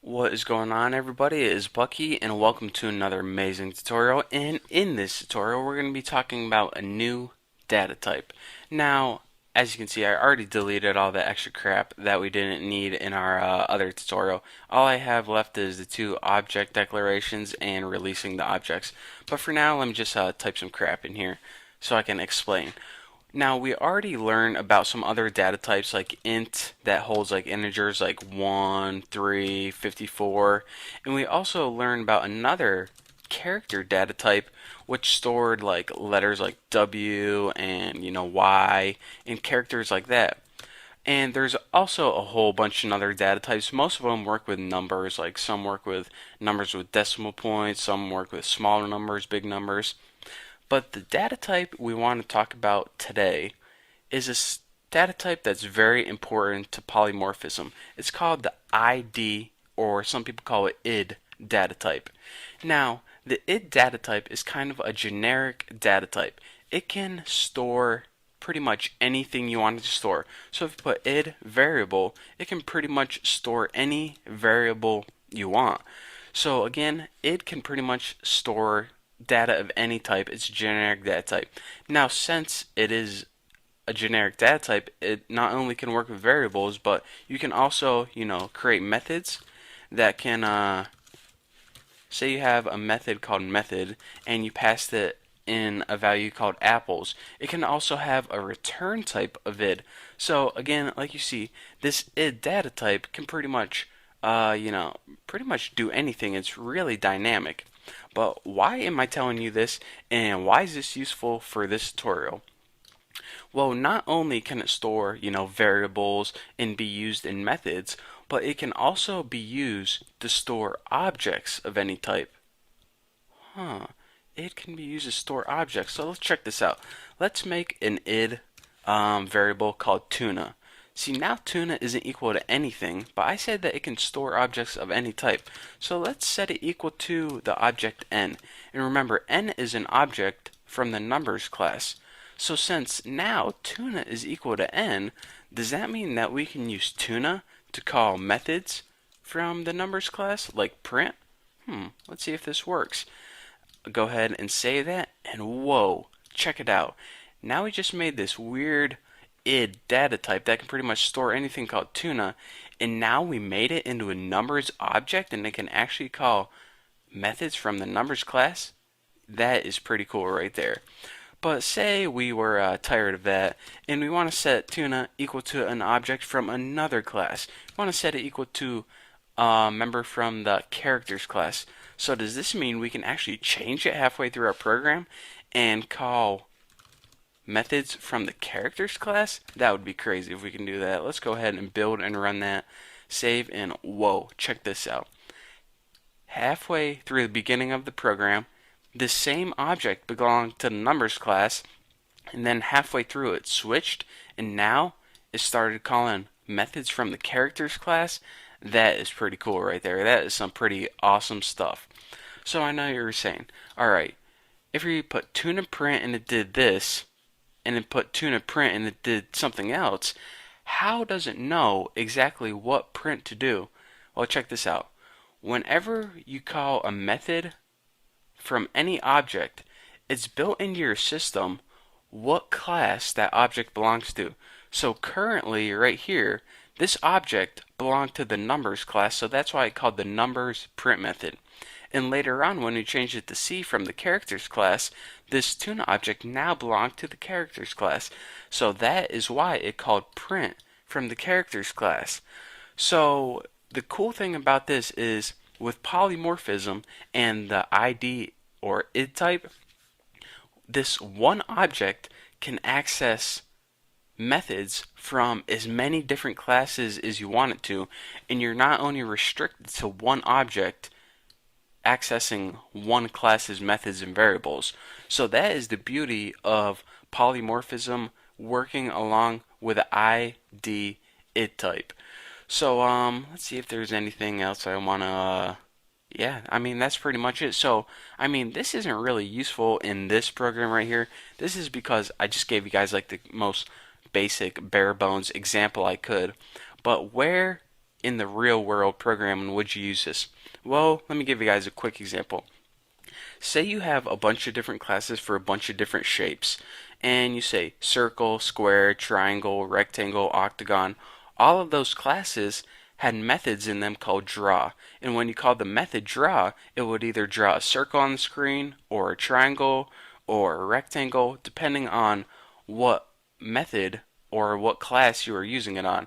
What is going on, everybody? It is Bucky and welcome to another amazing tutorial. And in this tutorial we're going to be talking about a new data type. Now, as you can see, I already deleted all the extra crap that we didn't need in our other tutorial. All I have left is the two object declarations and releasing the objects. But for now, let me just type some crap in here so I can explain. Now, we already learned about some other data types like int that holds like integers like 1, 3, 54, and we also learned about another character data type which stored like letters like W and Y and characters like that. And there's also a whole bunch of other data types. Most of them work with numbers, like some work with numbers with decimal points, some work with smaller numbers, big numbers. But the data type we want to talk about today is a data type that's very important to polymorphism. It's called the ID, or some people call it ID data type. Now, the ID data type is kind of a generic data type. It can store pretty much anything you want it to store. So if you put id variable, it can pretty much store any variable you want. So again, id can pretty much store data of any type. It's a generic data type. Now, since it is a generic data type, it not only can work with variables, but you can also, create methods that can, say you have a method called method and you pass it in a value called apples. It can also have a return type of id. So again, like you see, this id data type can pretty much do anything. It's really dynamic. But why am I telling you this and why is this useful for this tutorial? Well, not only can it store, variables and be used in methods, but it can also be used to store objects of any type. Huh. It can be used to store objects. So let's check this out. Let's make an id variable called tuna. See, now tuna isn't equal to anything, but I said that it can store objects of any type. So let's set it equal to the object n. And remember, n is an object from the numbers class. So since now tuna is equal to n, does that mean that we can use tuna to call methods from the numbers class, like print? Let's see if this works. Go ahead and save that, and whoa, check it out. Now we just made this weird id data type that can pretty much store anything called tuna, and now we made it into a numbers object and it can actually call methods from the numbers class. That is pretty cool right there. But say we were tired of that and we want to set tuna equal to an object from another class. We want to set it equal to a member from the characters class. So does this mean we can actually change it halfway through our program and call methods from the characters class? That would be crazy if we can do that. Let's go ahead and build and run that. Save, and whoa, check this out. Halfway through the beginning of the program, this same object belonged to the numbers class, and then halfway through it switched, and now it started calling methods from the characters class. That is pretty cool right there. That is some pretty awesome stuff. So I know you were saying, alright, if we put tuna print and it did this, and then put tuna print and it did something else, how does it know exactly what print to do? Well, check this out. Whenever you call a method from any object, it's built into your system what class that object belongs to. So currently, right here, this object belonged to the numbers class, so that's why I called the numbers print method. And later on, when we changed it to C from the characters class, this tuna object now belonged to the characters class. So that is why it called print from the characters class. So the cool thing about this is with polymorphism and the ID or id type, this one object can access methods from as many different classes as you want it to, and you're not only restricted to one object accessing one class's methods and variables. So that is the beauty of polymorphism working along with the ID id type. So let's see if there's anything else I want to yeah, I mean, that's pretty much it. So, I mean, this isn't really useful in this program right here. This is because I just gave you guys like the most basic bare bones example I could. But where in the real world programming would you use this? Well, let me give you guys a quick example. Say you have a bunch of different classes for a bunch of different shapes, and you say circle, square, triangle, rectangle, octagon. All of those classes had methods in them called draw. And when you called the method draw, it would either draw a circle on the screen, or a triangle, or a rectangle, depending on what method or what class you were using it on.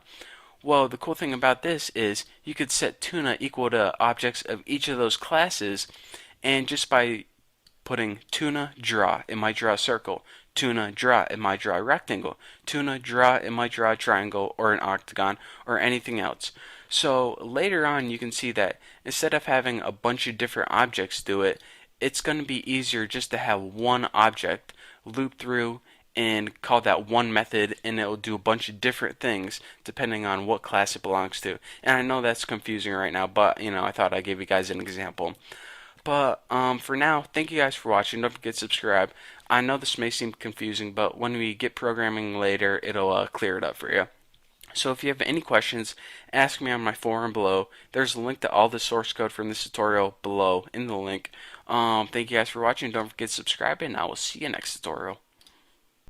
Well, the cool thing about this is you could set tuna equal to objects of each of those classes, and just by putting tuna draw, it might draw a circle. Tuna draw, it might draw a rectangle. Tuna draw, it might draw a triangle or an octagon or anything else. So later on, you can see that instead of having a bunch of different objects do it, it's going to be easier just to have one object loop through and call that one method, and it will do a bunch of different things depending on what class it belongs to. And I know that's confusing right now, but I thought I'd give you guys an example. But for now, thank you guys for watching. Don't forget to subscribe. I know this may seem confusing, but when we get programming later, it'll clear it up for you. So if you have any questions, ask me on my forum below. There's a link to all the source code from this tutorial below in the link. Thank you guys for watching. Don't forget to subscribe, and I will see you next tutorial.